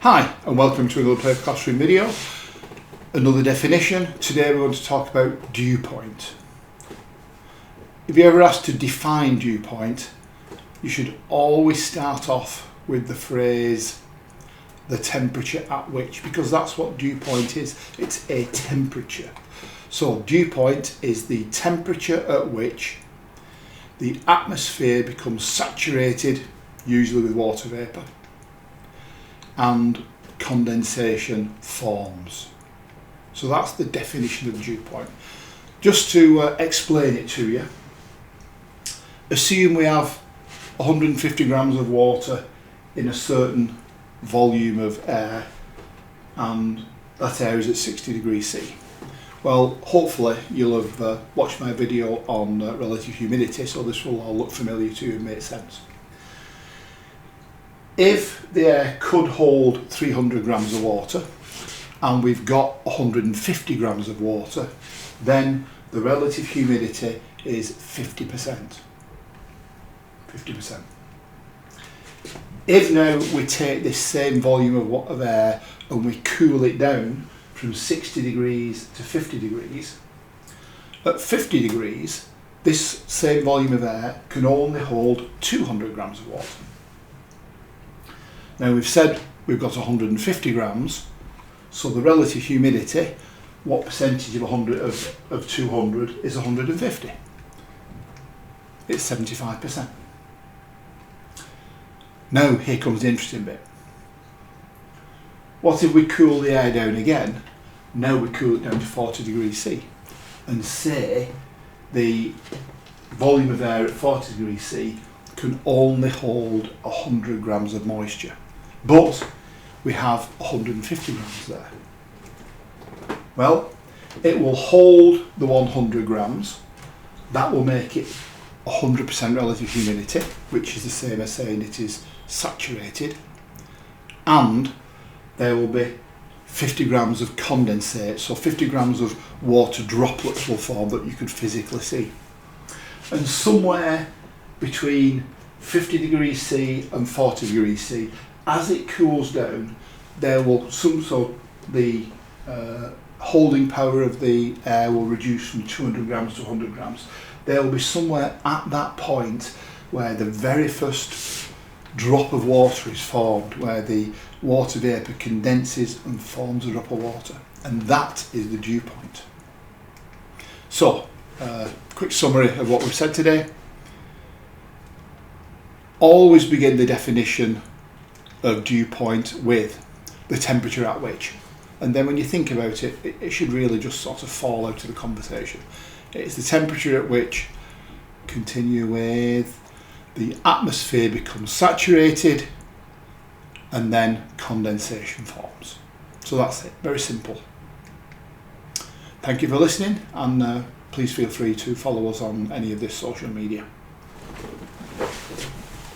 Hi and welcome to another Play Classroom video, another definition. Today we're going to talk about dew point. If you're ever asked to define dew point, you should always start off with the phrase the temperature at which, because that's what dew point is. It's a temperature. So dew point is the temperature at which the atmosphere becomes saturated, usually with water vapour, and condensation forms. So that's the definition of dew point. Just to explain it to you, assume we have 150 grams of water in a certain volume of air, and that air is at 60 degrees C. Well, hopefully you'll have watched my video on relative humidity, so this will all look familiar to you and make sense. If the air could hold 300 grams of water and we've got 150 grams of water, then the relative humidity is 50%. 50%. If now we take this same volume of air and we cool it down from 60 degrees to 50 degrees, at 50 degrees this same volume of air can only hold 200 grams of water. Now we've said we've got 150 grams, so the relative humidity, what percentage of 200 is 150? It's 75%. Now here comes the interesting bit. What if we cool the air down again? Now we cool it down to 40 degrees C and say the volume of air at 40 degrees C can only hold 100 grams of moisture, but we have 150 grams there. Well, it will hold the 100 grams. That will make it 100% relative humidity, which is the same as saying it is saturated, and there will be 50 grams of condensate, so 50 grams of water droplets will form that you could physically see. And somewhere between 50 degrees C and 40 degrees C, as it cools down, there will the holding power of the air will reduce from 200 grams to 100 grams. There will be somewhere at that point where the very first drop of water is formed, where the water vapour condenses and forms a drop of water, and that is the dew point. So, quick summary of what we've said today. Always begin the definition of dew point with the temperature at which, and then when you think about it, it should really just sort of fall out of the conversation. It's the temperature at which, continue with, the atmosphere becomes saturated and then condensation forms. So that's it, very simple. Thank you for listening, and please feel free to follow us on any of this social media.